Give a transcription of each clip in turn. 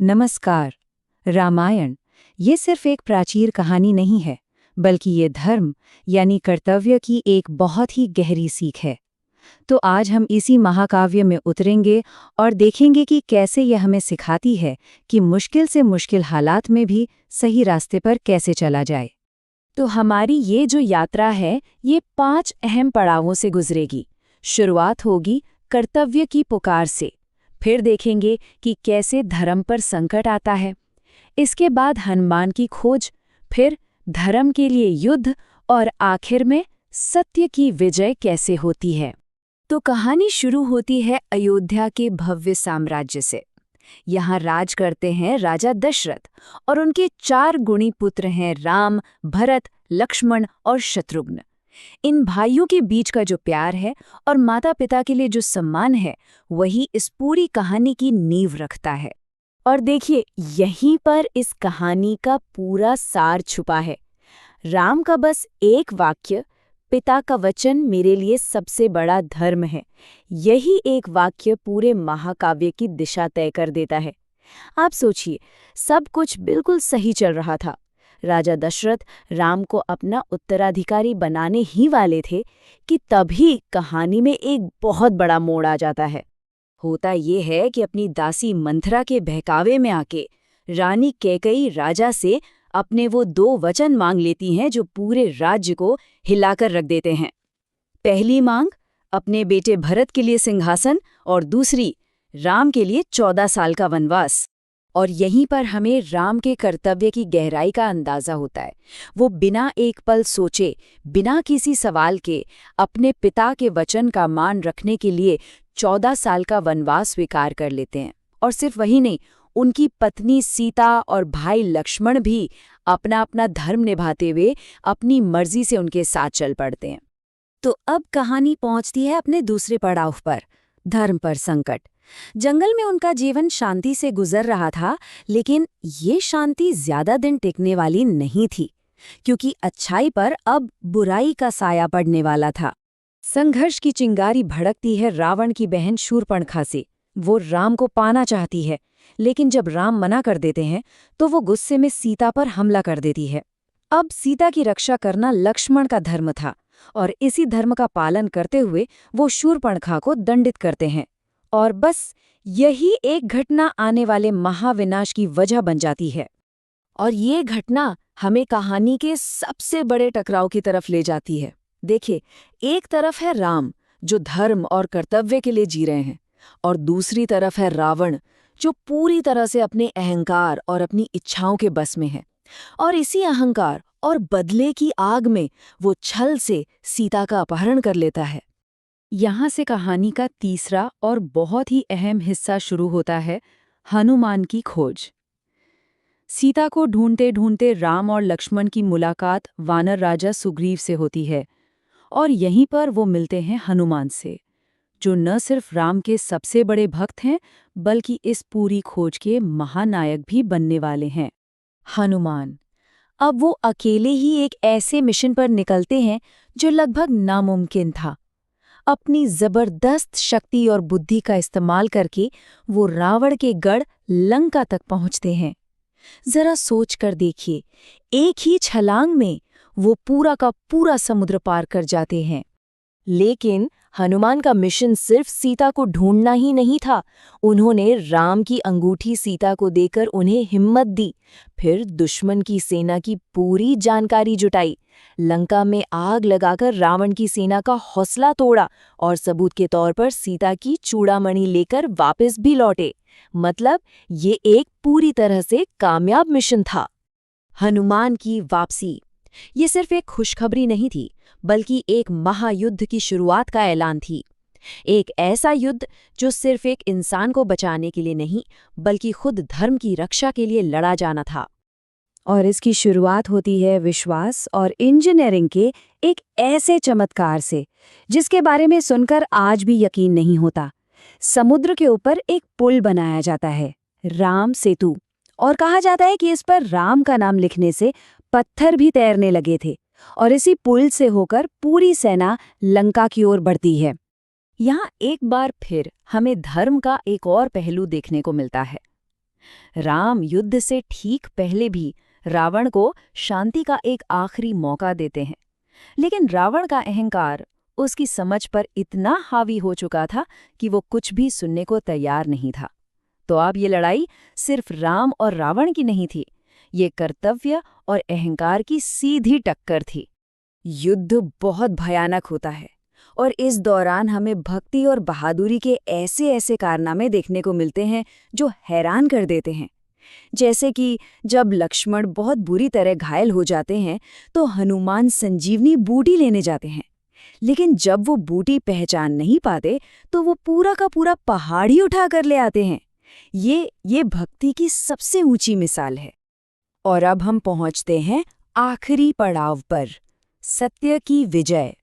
नमस्कार। रामायण ये सिर्फ एक प्राचीन कहानी नहीं है, बल्कि ये धर्म यानी कर्तव्य की एक बहुत ही गहरी सीख है। तो आज हम इसी महाकाव्य में उतरेंगे और देखेंगे कि कैसे यह हमें सिखाती है कि मुश्किल से मुश्किल हालात में भी सही रास्ते पर कैसे चला जाए। तो हमारी ये जो यात्रा है, ये 5 अहम पड़ावों से गुजरेगी। शुरुआत होगी कर्तव्य की पुकार से, फिर देखेंगे कि कैसे धर्म पर संकट आता है। इसके बाद हनुमान की खोज, फिर धर्म के लिए युद्ध और आखिर में सत्य की विजय कैसे होती है। तो कहानी शुरू होती है अयोध्या के भव्य साम्राज्य से। यहाँ राज करते हैं राजा दशरथ और उनके 4 गुणी पुत्र हैं राम, भरत, लक्ष्मण और शत्रुघ्न। इन भाइयों के बीच का जो प्यार है और माता पिता के लिए जो सम्मान है, वही इस पूरी कहानी की नींव रखता है। और देखिए, यहीं पर इस कहानी का पूरा सार छुपा है। राम का बस एक वाक्य, पिता का वचन मेरे लिए सबसे बड़ा धर्म है, यही एक वाक्य पूरे महाकाव्य की दिशा तय कर देता है। आप सोचिए, सब कुछ बिल्कुल सही चल रहा था। राजा दशरथ राम को अपना उत्तराधिकारी बनाने ही वाले थे कि तभी कहानी में एक बहुत बड़ा मोड़ आ जाता है। होता ये है कि अपनी दासी मंथरा के बहकावे में आके रानी कैकेयी राजा से अपने वो 2 वचन मांग लेती हैं जो पूरे राज्य को हिलाकर रख देते हैं। पहली मांग अपने बेटे भरत के लिए सिंहासन और दूसरी राम के लिए 14 साल का वनवास। और यहीं पर हमें राम के कर्तव्य की गहराई का अंदाजा होता है। वो बिना एक पल सोचे, बिना किसी सवाल के अपने पिता के वचन का मान रखने के लिए 14 साल का वनवास स्वीकार कर लेते हैं। और सिर्फ वही नहीं, उनकी पत्नी सीता और भाई लक्ष्मण भी अपना अपना धर्म निभाते हुए अपनी मर्जी से उनके साथ चल पड़ते हैं। तो अब कहानी पहुंचती है अपने दूसरे पड़ाव पर, धर्म पर संकट। जंगल में उनका जीवन शांति से गुजर रहा था, लेकिन ये शांति ज्यादा दिन टिकने वाली नहीं थी, क्योंकि अच्छाई पर अब बुराई का साया पड़ने वाला था। संघर्ष की चिंगारी भड़कती है रावण की बहन शूर्पणखा से। वो राम को पाना चाहती है, लेकिन जब राम मना कर देते हैं तो वो गुस्से में सीता पर हमला कर देती है। अब सीता की रक्षा करना लक्ष्मण का धर्म था, और इसी धर्म का पालन करते हुए वो शूर्पणखा को दंडित करते हैं। और बस यही एक घटना आने वाले महाविनाश की वजह बन जाती है। और ये घटना हमें कहानी के सबसे बड़े टकराव की तरफ ले जाती है। देखिए, एक तरफ है राम जो धर्म और कर्तव्य के लिए जी रहे हैं, और दूसरी तरफ है रावण जो पूरी तरह से अपने अहंकार और अपनी इच्छाओं के बस में है। और इसी अहंकार और बदले की आग में वो छल से सीता का अपहरण कर लेता है। यहाँ से कहानी का तीसरा और बहुत ही अहम हिस्सा शुरू होता है, हनुमान की खोज। सीता को ढूंढते ढूंढते राम और लक्ष्मण की मुलाकात वानर राजा सुग्रीव से होती है, और यहीं पर वो मिलते हैं हनुमान से, जो न सिर्फ राम के सबसे बड़े भक्त हैं, बल्कि इस पूरी खोज के महानायक भी बनने वाले हैं। हनुमान अब वो अकेले ही एक ऐसे मिशन पर निकलते हैं जो लगभग नामुमकिन था। अपनी जबरदस्त शक्ति और बुद्धि का इस्तेमाल करके वो रावण के गढ़ लंका तक पहुंचते हैं। जरा सोच कर देखिए, एक ही छलांग में वो पूरा का पूरा समुद्र पार कर जाते हैं। लेकिन हनुमान का मिशन सिर्फ सीता को ढूंढना ही नहीं था। उन्होंने राम की अंगूठी सीता को देकर उन्हें हिम्मत दी, फिर दुश्मन की सेना की पूरी जानकारी जुटाई, लंका में आग लगाकर रावण की सेना का हौसला तोड़ा और सबूत के तौर पर सीता की चूड़ामणि लेकर वापस भी लौटे। मतलब ये एक पूरी तरह से कामयाब मिशन था। हनुमान की वापसी ये सिर्फ एक खुशखबरी नहीं थी, बल्कि एक महायुद्ध की शुरुआत का ऐलान थी। एक ऐसा युद्ध जो सिर्फ एक इंसान को बचाने के लिए नहीं, बल्कि खुद धर्म की रक्षा के लिए लड़ा जाना था। और इसकी शुरुआत होती है विश्वास और इंजीनियरिंग के एक ऐसे चमत्कार से, जिसके बारे में सुनकर आज भी यकीन नहीं होता। समुद्र के ऊपर एक पुल बनाया जाता है, राम सेतु, और कहा जाता है कि इस पर राम का नाम लिखने से पत्थर भी तैरने लगे थे, और इसी पुल से होकर पूरी सेना लंका की ओर बढ़ती है। यहाँ एक बार फिर हमें धर्म का एक और पहलू देखने को मिलता है। राम युद्ध से ठीक पहले भी रावण को शांति का एक आखिरी मौका देते हैं, लेकिन रावण का अहंकार उसकी समझ पर इतना हावी हो चुका था कि वो कुछ भी सुनने को तैयार नहीं था। तो अब ये लड़ाई सिर्फ राम और रावण की नहीं थी, ये कर्तव्य और अहंकार की सीधी टक्कर थी। युद्ध बहुत भयानक होता है और इस दौरान हमें भक्ति और बहादुरी के ऐसे ऐसे कारनामे देखने को मिलते हैं जो हैरान कर देते हैं। जैसे कि जब लक्ष्मण बहुत बुरी तरह घायल हो जाते हैं तो हनुमान संजीवनी बूटी लेने जाते हैं, लेकिन जब वो बूटी पहचान नहीं पाते तो वो पूरा का पूरा पहाड़ ही उठा कर ले आते हैं। ये भक्ति की सबसे ऊंची मिसाल है। और अब हम पहुंचते हैं आखिरी पड़ाव पर, सत्य की विजय।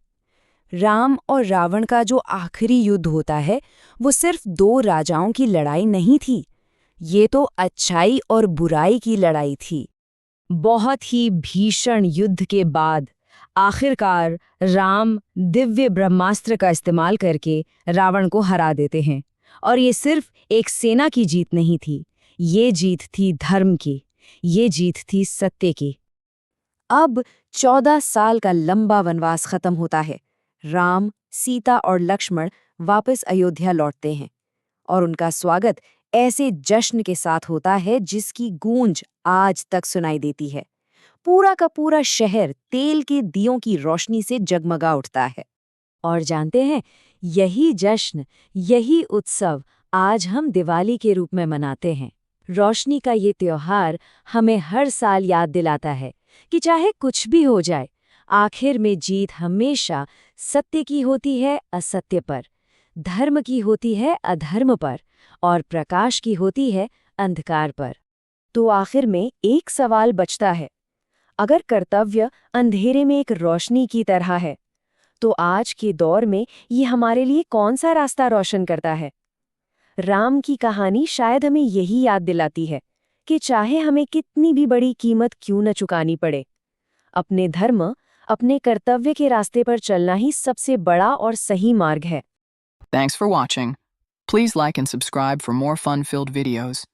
राम और रावण का जो आखिरी युद्ध होता है वो सिर्फ दो राजाओं की लड़ाई नहीं थी, ये तो अच्छाई और बुराई की लड़ाई थी। बहुत ही भीषण युद्ध के बाद आखिरकार राम दिव्य ब्रह्मास्त्र का इस्तेमाल करके रावण को हरा देते हैं। और ये सिर्फ एक सेना की जीत नहीं थी, ये जीत थी धर्म की, ये जीत थी सत्य की। अब 14 साल का लंबा वनवास खत्म होता है। राम, सीता और लक्ष्मण वापस अयोध्या लौटते हैं और उनका स्वागत ऐसे जश्न के साथ होता है जिसकी गूंज आज तक सुनाई देती है। पूरा का पूरा शहर तेल के दियों की रोशनी से जगमगा उठता है। और जानते हैं, यही जश्न, यही उत्सव आज हम दिवाली के रूप में मनाते हैं। रोशनी का ये त्योहार हमें हर साल याद दिलाता है कि चाहे कुछ भी हो जाए, आखिर में जीत हमेशा सत्य की होती है असत्य पर, धर्म की होती है अधर्म पर, और प्रकाश की होती है अंधकार पर। तो आखिर में एक सवाल बचता है, अगर कर्तव्य अंधेरे में एक रोशनी की तरह है, तो आज के दौर में ये हमारे लिए कौन सा रास्ता रोशन करता है? राम की कहानी शायद हमें यही याद दिलाती है कि चाहे हमें कितनी भी बड़ी कीमत क्यों न चुकानी पड़े, अपने धर्म, अपने कर्तव्य के रास्ते पर चलना ही सबसे बड़ा और सही मार्ग है। Thanks for watching. Please like and subscribe for more fun-filled videos.